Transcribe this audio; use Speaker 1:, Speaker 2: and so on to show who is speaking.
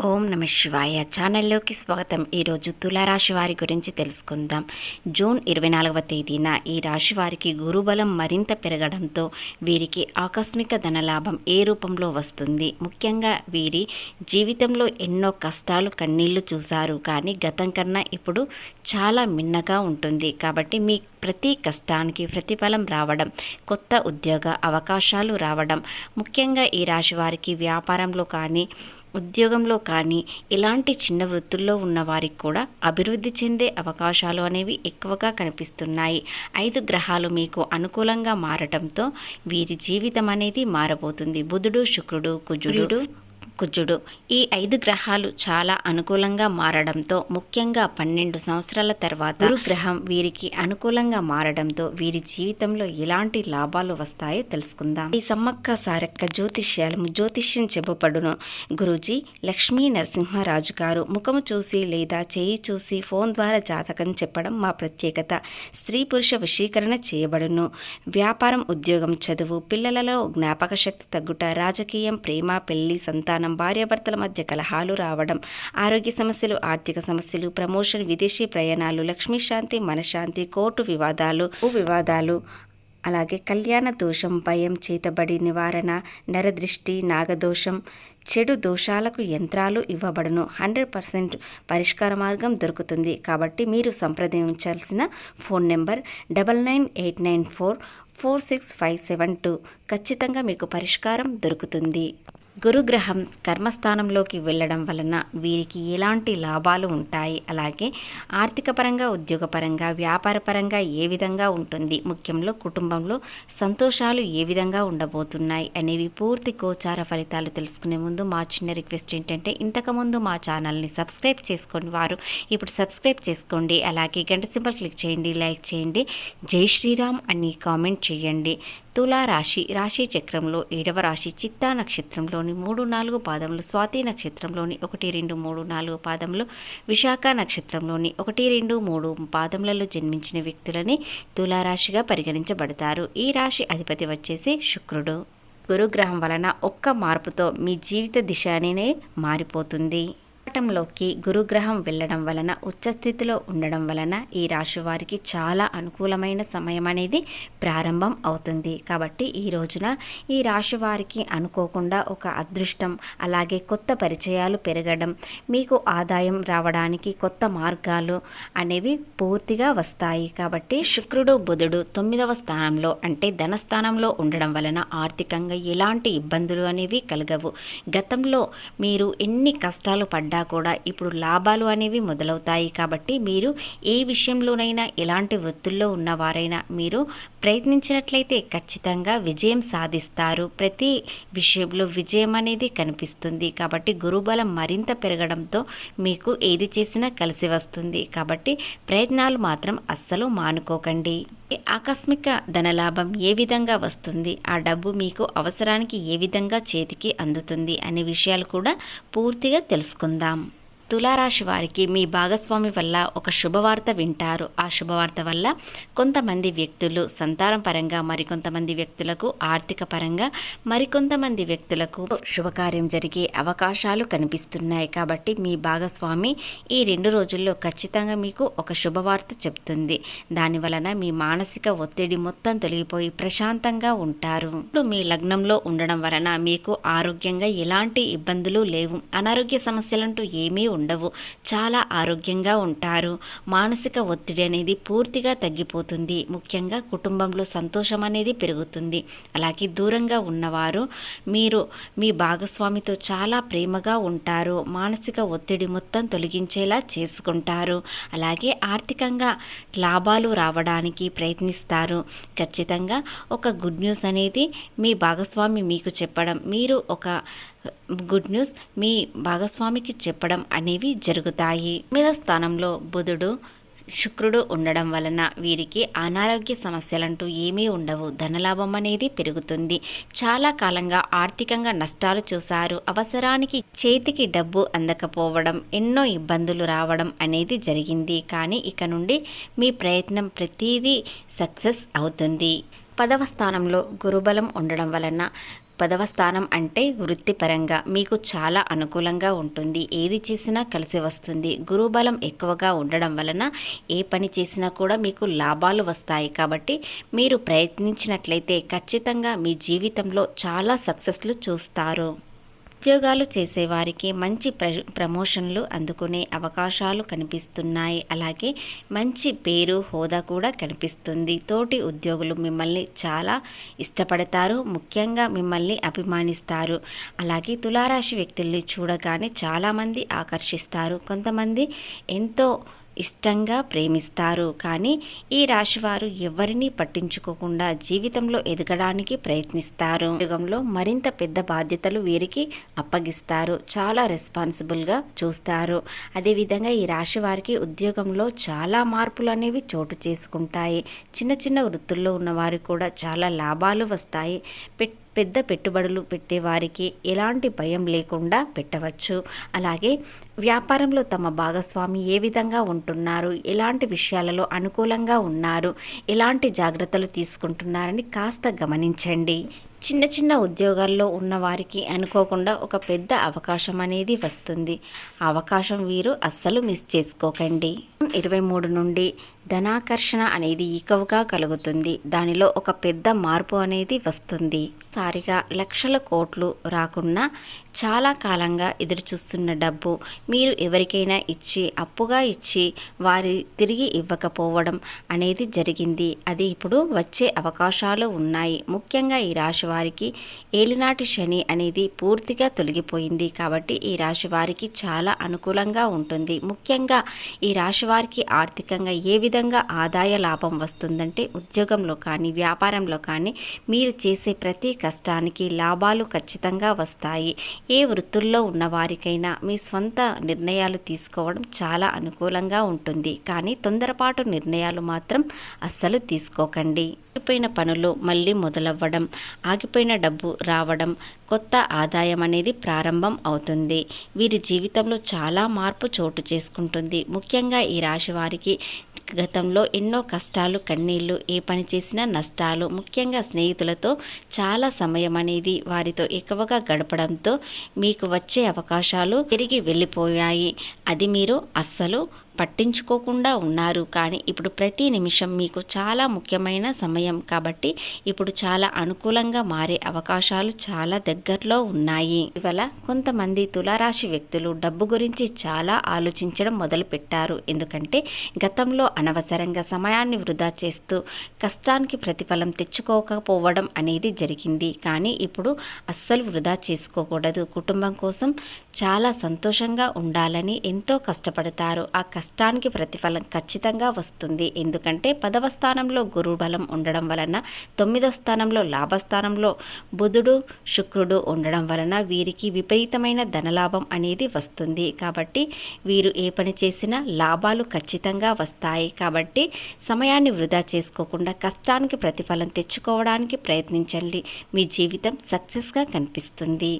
Speaker 1: ఓం నమ శివాయ ఛానల్లోకి స్వాగతం. ఈరోజు తులారాశి వారి గురించి తెలుసుకుందాం. జూన్ 24వ తేదీన ఈ రాశి వారికి గురుబలం మరింత పెరగడంతో వీరికి ఆకస్మిక ధనలాభం ఏ రూపంలో వస్తుంది. ముఖ్యంగా వీరి జీవితంలో ఎన్నో కష్టాలు కన్నీళ్లు చూశారు, కానీ గతం కన్నా ఇప్పుడు చాలా మిన్నగా ఉంటుంది. కాబట్టి మీ ప్రతి కష్టానికి ప్రతిఫలం రావడం, కొత్త ఉద్యోగ అవకాశాలు రావడం, ముఖ్యంగా ఈ రాశి వారికి వ్యాపారంలో కానీ ఉద్యోగంలో కానీ ఇలాంటి చిన్న వృత్తుల్లో ఉన్న వారికి కూడా అభివృద్ధి చెందే అవకాశాలు అనేవి ఎక్కువగా కనిపిస్తున్నాయి. 5 గ్రహాలు మీకు అనుకూలంగా మారటంతో వీరి జీవితం అనేది మారబోతుంది. బుధుడు, శుక్రుడు, కుజుడు ఈ 5 గ్రహాలు చాలా అనుకూలంగా మారడంతో, ముఖ్యంగా 12 సంవత్సరాల తర్వాత గురుగ్రహం వీరికి అనుకూలంగా మారడంతో వీరి జీవితంలో ఎలాంటి లాభాలు వస్తాయో తెలుసుకుందాం. ఈ సమ్మక్క సారక్క జ్యోతిష్యం చెప్పబడును. గురూజీ లక్ష్మీ నరసింహరాజు గారు ముఖము చూసి లేదా చేయి చూసి ఫోన్ ద్వారా జాతకం చెప్పడం మా ప్రత్యేకత. స్త్రీ పురుష వశీకరణ చేయబడును. వ్యాపారం, ఉద్యోగం, చదువు, పిల్లలలో జ్ఞాపక శక్తి తగ్గుట, రాజకీయం, ప్రేమ, పెళ్లి, సంతానం, భార్యాభర్తల మధ్య కలహాలు రావడం, ఆరోగ్య సమస్యలు, ఆర్థిక సమస్యలు, ప్రమోషన్, విదేశీ ప్రయాణాలు, లక్ష్మీ శాంతి, మనశ్శాంతి, కోర్టు వివాదాలు, అలాగే కళ్యాణ దోషం, భయం, చేతబడి నివారణ, నరదృష్టి, నాగదోషం, చెడు దోషాలకు యంత్రాలు ఇవ్వబడును. 100% పరిష్కార మార్గం దొరుకుతుంది. కాబట్టి మీరు సంప్రదించాల్సిన ఫోన్ నెంబర్ 9989446572. ఖచ్చితంగా మీకు పరిష్కారం దొరుకుతుంది. గురుగ్రహం కర్మస్థానంలోకి వెళ్ళడం వలన వీరికి ఎలాంటి లాభాలు ఉంటాయి, అలాగే ఆర్థిక పరంగా, ఉద్యోగపరంగా, వ్యాపారపరంగా ఏ విధంగా ఉంటుంది, ముఖ్యంలో కుటుంబంలో సంతోషాలు ఏ విధంగా ఉండబోతున్నాయి అనేవి పూర్తి గోచార ఫలితాలు తెలుసుకునే ముందు మా చిన్న రిక్వెస్ట్ ఏంటంటే, ఇంతకుముందు మా ఛానల్ని సబ్స్క్రైబ్ చేసుకొని వారు ఇప్పుడు సబ్స్క్రైబ్ చేసుకోండి. అలాగే గంట సింబల్ క్లిక్ చేయండి, లైక్ చేయండి, జై శ్రీరామ్ అని కామెంట్ చేయండి. తులారాశి రాశి చక్రంలో 7వ రాశి చిత్తా నక్షత్రంలోని 3-4 పాదములు, స్వాతి నక్షత్రంలోని 1-2-3-4 పాదములు, విశాఖ నక్షత్రంలోని 1-2-3 పాదములలో జన్మించిన వ్యక్తులని తులారాశిగా పరిగణించబడతారు. ఈ రాశి అధిపతి వచ్చేసి శుక్రుడు. గురుగ్రహం వలన ఒక్క మార్పుతో మీ జీవిత దిశ అనేది మారిపోతుంది. లోకి గురుగ్రహం వెళ్ళడం వలన, ఉచ్చస్థితిలో ఉండడం వలన ఈ రాశి వారికి చాలా అనుకూలమైన సమయం అనేది ప్రారంభం అవుతుంది. కాబట్టి ఈ రోజున ఈ రాశి వారికి అనుకోకుండా ఒక అదృష్టం, అలాగే కొత్త పరిచయాలు పెరగడం, మీకు ఆదాయం రావడానికి కొత్త మార్గాలు అనేవి పూర్తిగా వస్తాయి. కాబట్టి శుక్రుడు, బుధుడు 9వ స్థానంలో అంటే ధనస్థానంలో ఉండడం వలన ఆర్థికంగా ఎలాంటి ఇబ్బందులు అనేవి కలగవు. గతంలో మీరు ఎన్ని కష్టాలు పడ్డా కూడా ఇప్పుడు లాభాలు అనేవి మొదలవుతాయి. కాబట్టి మీరు ఏ విషయంలోనైనా, ఎలాంటి వృత్తుల్లో ఉన్నవారైనా మీరు ప్రయత్నించినట్లయితే ఖచ్చితంగా విజయం సాధిస్తారు. ప్రతి విషయంలో విజయం అనేది కనిపిస్తుంది. కాబట్టి గురుబలం మరింత పెరగడంతో మీకు ఏది చేసినా కలిసి వస్తుంది. కాబట్టి ప్రయత్నాలు మాత్రం అస్సలు మానుకోకండి. ఆకస్మిక ధనలాభం ఏ విధంగా వస్తుంది, ఆ డబ్బు మీకు అవసరానికి ఏ విధంగా చేతికి అందుతుంది అనే విషయాలు కూడా పూర్తిగా తెలుసుకుందాం. తులారాశి వారికి మీ భాగస్వామి వల్ల ఒక శుభవార్త వింటారు. ఆ శుభవార్త వల్ల కొంతమంది వ్యక్తులు సంతానం పరంగా, మరికొంతమంది వ్యక్తులకు ఆర్థిక పరంగా, మరికొంతమంది వ్యక్తులకు శుభకార్యం జరిగే అవకాశాలు కనిపిస్తున్నాయి. కాబట్టి మీ భాగస్వామి ఈ 2 రోజుల్లో ఖచ్చితంగా మీకు ఒక శుభవార్త చెప్తుంది. దాని వలన మీ మానసిక ఒత్తిడి మొత్తం తొలగిపోయి ప్రశాంతంగా ఉంటారు. ఇప్పుడు మీ లగ్నంలో ఉండడం వలన మీకు ఆరోగ్యంగా ఎలాంటి ఇబ్బందులు లేవు. అనారోగ్య సమస్యలంటూ ఏమీ ఉండవు. చాలా ఆరోగ్యంగా ఉంటారు. మానసిక ఒత్తిడి అనేది పూర్తిగా తగ్గిపోతుంది. ముఖ్యంగా కుటుంబంలో సంతోషం అనేది పెరుగుతుంది. అలాగే దూరంగా ఉన్నవారు మీరు మీ భాగస్వామితో చాలా ప్రేమగా ఉంటారు. మానసిక ఒత్తిడి మొత్తం తొలగించేలా చేసుకుంటారు. అలాగే ఆర్థికంగా లాభాలు రావడానికి ప్రయత్నిస్తారు. ఖచ్చితంగా ఒక గుడ్ న్యూస్ అనేది మీ భాగస్వామి మీకు చెప్పడం, మీరు ఒక గుడ్ న్యూస్ మీ భాగస్వామికి చెప్పడం అనేవి జరుగుతాయి. 9వ స్థానంలో బుధుడు, శుక్రుడు ఉండడం వలన వీరికి అనారోగ్య సమస్యలంటూ ఏమీ ఉండవు. ధనలాభం అనేది పెరుగుతుంది. చాలా కాలంగా ఆర్థికంగా నష్టాలు చూశారు. అవసరానికి చేతికి డబ్బు అందకపోవడం, ఎన్నో ఇబ్బందులు రావడం అనేది జరిగింది. కానీ ఇక నుండి మీ ప్రయత్నం ప్రతిదీ సక్సెస్ అవుతుంది. 10వ స్థానంలో గురుబలం ఉండడం వలన 10వ స్థానం అంటే వృత్తిపరంగా మీకు చాలా అనుకూలంగా ఉంటుంది. ఏది చేసినా కలిసి వస్తుంది. గురుబలం ఎక్కువగా ఉండడం వలన ఏ పని చేసినా కూడా మీకు లాభాలు వస్తాయి. కాబట్టి మీరు ప్రయత్నించినట్లయితే ఖచ్చితంగా మీ జీవితంలో చాలా సక్సెస్లు చూస్తారు. ఉద్యోగాలు చేసేవారికి మంచి ప్రమోషన్లు అందుకునే అవకాశాలు కనిపిస్తున్నాయి. అలాగే మంచి పేరు హోదా కూడా కనిపిస్తుంది. తోటి ఉద్యోగులు మిమ్మల్ని చాలా ఇష్టపడతారు, ముఖ్యంగా మిమ్మల్ని అభిమానిస్తారు. అలాగే తులారాశి వ్యక్తుల్ని చూడగానే చాలామంది ఆకర్షిస్తారు. కొంతమంది ఎంతో ఇష్టంగా ప్రేమిస్తారు. కానీ ఈ రాశివారు ఎవరిని పట్టించుకోకుండా జీవితంలో ఎదగడానికి ప్రయత్నిస్తారు. ఉద్యోగంలో మరింత పెద్ద బాధ్యతలు వీరికి అప్పగిస్తారు. చాలా రెస్పాన్సిబుల్గా చూస్తారు. అదేవిధంగా ఈ రాశి వారికి ఉద్యోగంలో చాలా మార్పులు అనేవి చోటు చేసుకుంటాయి. చిన్న చిన్న వృత్తుల్లో ఉన్నవారు కూడా చాలా లాభాలు వస్తాయి. పెద్ద పెట్టుబడులు పెట్టేవారికి ఎలాంటి భయం లేకుండా పెట్టవచ్చు. అలాగే వ్యాపారంలో తమ భాగస్వామి ఏ విధంగా ఉంటున్నారు, ఎలాంటి విషయాలలో అనుకూలంగా ఉన్నారు, ఎలాంటి జాగ్రత్తలు తీసుకుంటున్నారని కాస్త గమనించండి. చిన్న చిన్న ఉద్యోగాల్లో ఉన్నవారికి అనుకోకుండా ఒక పెద్ద అవకాశం అనేది వస్తుంది. ఆ అవకాశం వీరు అస్సలు మిస్ చేసుకోకండి. 23 నుండి ధనాకర్షణ అనేది ఎక్కువగా కలుగుతుంది. దానిలో ఒక పెద్ద మార్పు అనేది వస్తుంది. సారిగా లక్షల కోట్లు రాకున్నా చాలా కాలంగా ఎదురు చూస్తున్న డబ్బు మీరు ఎవరికైనా ఇచ్చి అప్పుగా ఇచ్చి వారి తిరిగి ఇవ్వకపోవడం అనేది జరిగింది. అది ఇప్పుడు వచ్చే అవకాశాలు ఉన్నాయి. ముఖ్యంగా ఈ రాశి వారికి ఏలినాటి శని అనేది పూర్తిగా తొలగిపోయింది. కాబట్టి ఈ రాశి వారికి చాలా అనుకూలంగా ఉంటుంది. ముఖ్యంగా ఈ రాశి వారికి ఆర్థికంగా ఏ విధంగా ఆదాయ లాభం వస్తుందంటే ఉద్యోగంలో కానీ వ్యాపారంలో కానీ మీరు చేసే ప్రతి కష్టానికి లాభాలు ఖచ్చితంగా వస్తాయి. ఏ వృత్తుల్లో ఉన్నవారికైనా మీ స్వంత నిర్ణయాలు తీసుకోవడం చాలా అనుకూలంగా ఉంటుంది. కానీ తొందరపాటు నిర్ణయాలు మాత్రం అస్సలు తీసుకోకండి. ఆగిపోయిన పనులు మళ్ళీ మొదలవ్వడం, ఆగిపోయిన డబ్బు రావడం, కొత్త ఆదాయం అనేది ప్రారంభం అవుతుంది. వీరి జీవితంలో చాలా మార్పు చోటు చేసుకుంటుంది. ముఖ్యంగా ఈ రాశి వారికి గతంలో ఎన్నో కష్టాలు, కన్నీళ్ళు, ఏ పని చేసినా నష్టాలు, ముఖ్యంగా స్నేహితులతో చాలా సమయం అనేది వారితో ఎక్కువగా గడపడంతో మీకు వచ్చే అవకాశాలు తిరిగి వెళ్ళిపోయాయి. అది మీరు అస్సలు పట్టించుకోకుండా ఉన్నారు. కానీ ఇప్పుడు ప్రతి నిమిషం మీకు చాలా ముఖ్యమైన సమయం కాబట్టి ఇప్పుడు చాలా అనుకూలంగా మారే అవకాశాలు చాలా దగ్గరలో ఉన్నాయి. ఇవాళ కొంతమంది తులారాశి వ్యక్తులు డబ్బు గురించి చాలా ఆలోచించడం మొదలుపెట్టారు. ఎందుకంటే గతంలో అనవసరంగా సమయాన్ని వృధా చేస్తూ కష్టానికి ప్రతిఫలం తెచ్చుకోకపోవడం అనేది జరిగింది. కానీ ఇప్పుడు అస్సలు వృధా చేసుకోకూడదు. కుటుంబం కోసం చాలా సంతోషంగా ఉండాలని ఎంతో కష్టపడతారు. ఆ కష్టానికి ప్రతిఫలం ఖచ్చితంగా వస్తుంది. ఎందుకంటే 10వ స్థానంలో గురు బలం ఉండడం వలన, 9వ స్థానంలో లాభస్థానంలో బుధుడు శుక్రుడు ఉండడం వలన వీరికి విపరీతమైన ధనలాభం అనేది వస్తుంది. కాబట్టి వీరు ఏ పని చేసినా లాభాలు ఖచ్చితంగా వస్తాయి. కాబట్టి సమయాన్ని వృధా చేసుకోకుండా కష్టానికి ప్రతిఫలం తెచ్చుకోవడానికి ప్రయత్నించండి. మీ జీవితం సక్సెస్గా కనిపిస్తుంది.